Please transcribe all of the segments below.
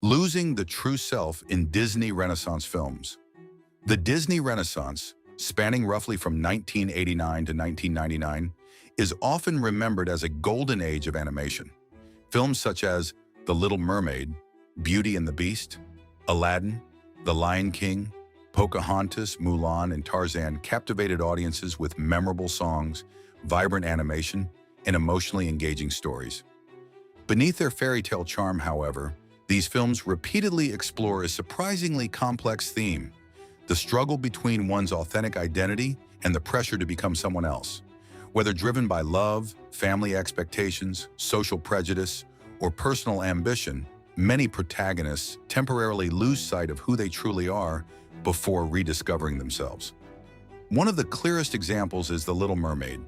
Losing the true self in Disney Renaissance films. The Disney Renaissance, spanning roughly from 1989 to 1999, is often remembered as a golden age of animation. Films such as The Little Mermaid, Beauty and the Beast, Aladdin, The Lion King, Pocahontas, Mulan, and Tarzan captivated audiences with memorable songs, vibrant animation, and emotionally engaging stories. Beneath their fairy tale charm, however, these films repeatedly explore a surprisingly complex theme: the struggle between one's authentic identity and the pressure to become someone else. Whether driven by love, family expectations, social prejudice, or personal ambition, many protagonists temporarily lose sight of who they truly are before rediscovering themselves. One of the clearest examples is The Little Mermaid.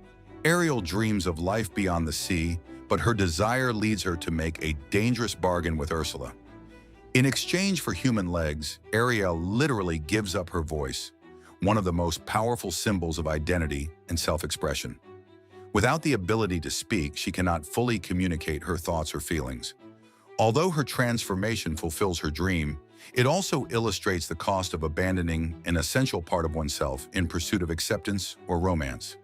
Ariel dreams of life beyond the sea, but her desire leads her to make a dangerous bargain with Ursula. In exchange for human legs, Ariel literally gives up her voice, one of the most powerful symbols of identity and self-expression. Without the ability to speak, she cannot fully communicate her thoughts or feelings. Although her transformation fulfills her dream, it also illustrates the cost of abandoning an essential part of oneself in pursuit of acceptance or romance.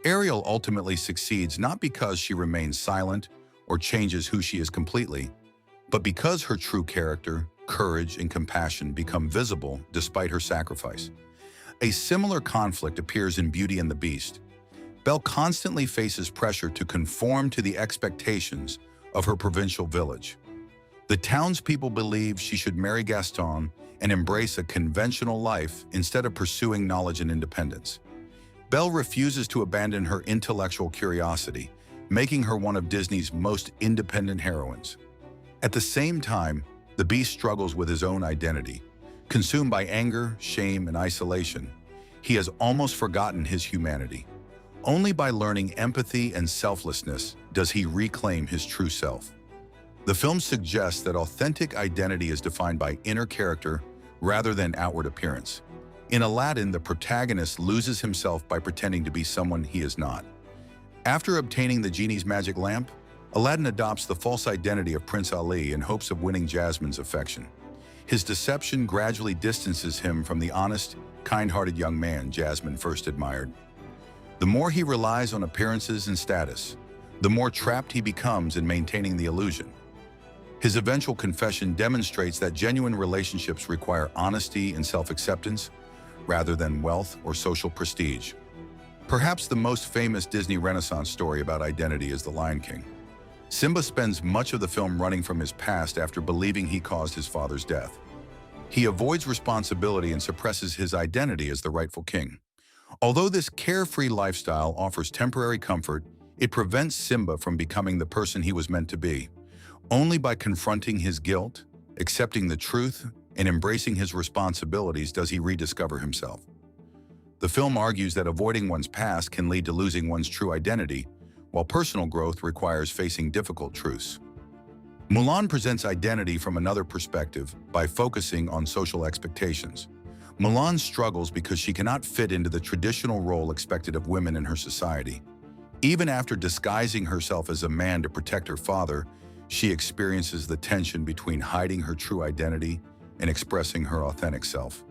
Ariel ultimately succeeds not because she remains silent or changes who she is completely, but because her true character, courage, and compassion become visible despite her sacrifice. A similar conflict appears in Beauty and the Beast. Belle constantly faces pressure to conform to the expectations of her provincial village. The townspeople believe she should marry Gaston and embrace a conventional life instead of pursuing knowledge and independence. Belle refuses to abandon her intellectual curiosity, making her one of Disney's most independent heroines. At the same time, the Beast struggles with his own identity. Consumed by anger, shame, and isolation, he has almost forgotten his humanity. Only by learning empathy and selflessness does he reclaim his true self. The film suggests that authentic identity is defined by inner character rather than outward appearance. In Aladdin, the protagonist loses himself by pretending to be someone he is not. After obtaining the genie's magic lamp, Aladdin adopts the false identity of Prince Ali in hopes of winning Jasmine's affection. His deception gradually distances him from the honest, kind-hearted young man Jasmine first admired. The more he relies on appearances and status, the more trapped he becomes in maintaining the illusion. His eventual confession demonstrates that genuine relationships require honesty and self-acceptance, rather than wealth or social prestige. Perhaps the most famous Disney Renaissance story about identity is The Lion King. Simba spends much of the film running from his past after believing he caused his father's death. He avoids responsibility and suppresses his identity as the rightful king. Although this carefree lifestyle offers temporary comfort, it prevents Simba from becoming the person he was meant to be. Only by confronting his guilt, accepting the truth, and embracing his responsibilities does he rediscover himself. The film argues that avoiding one's past can lead to losing one's true identity, while personal growth requires facing difficult truths. Mulan presents identity from another perspective by focusing on social expectations. Mulan struggles because she cannot fit into the traditional role expected of women in her society. Even after disguising herself as a man to protect her father, she experiences the tension between hiding her true identity and expressing her authentic self.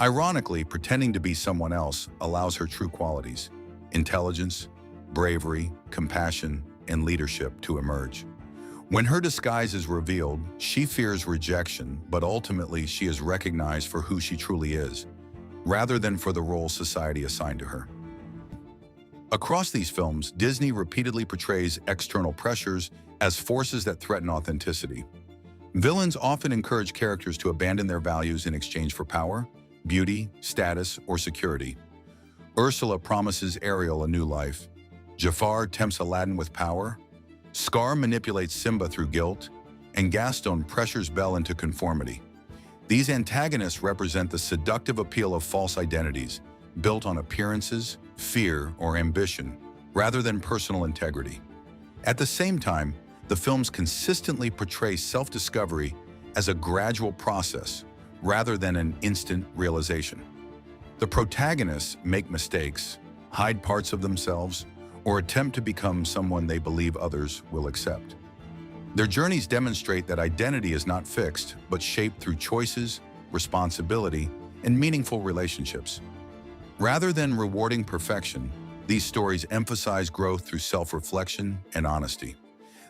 Ironically, pretending to be someone else allows her true qualities: intelligence, bravery, compassion, and leadership to emerge. When her disguise is revealed, she fears rejection, but ultimately she is recognized for who she truly is, rather than for the role society assigned to her. Across these films, Disney repeatedly portrays external pressures as forces that threaten authenticity. Villains often encourage characters to abandon their values in exchange for power, beauty, status, or security. Ursula promises Ariel a new life. Jafar tempts Aladdin with power. Scar manipulates Simba through guilt, and Gaston pressures Belle into conformity. These antagonists represent the seductive appeal of false identities, built on appearances, fear, or ambition, rather than personal integrity. At the same time, the films consistently portray self-discovery as a gradual process, rather than an instant realization. The protagonists make mistakes, hide parts of themselves, or attempt to become someone they believe others will accept. Their journeys demonstrate that identity is not fixed, but shaped through choices, responsibility, and meaningful relationships. Rather than rewarding perfection, these stories emphasize growth through self-reflection and honesty.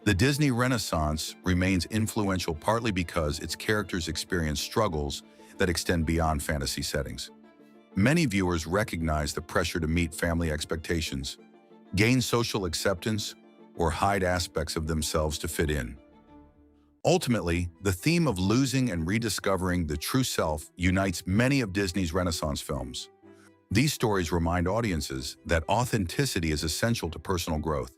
The Disney Renaissance remains influential partly because its characters experience struggles that extend beyond fantasy settings. Many viewers recognize the pressure to meet family expectations, gain social acceptance, or hide aspects of themselves to fit in. Ultimately, the theme of losing and rediscovering the true self unites many of Disney's Renaissance films. These stories remind audiences that authenticity is essential to personal growth,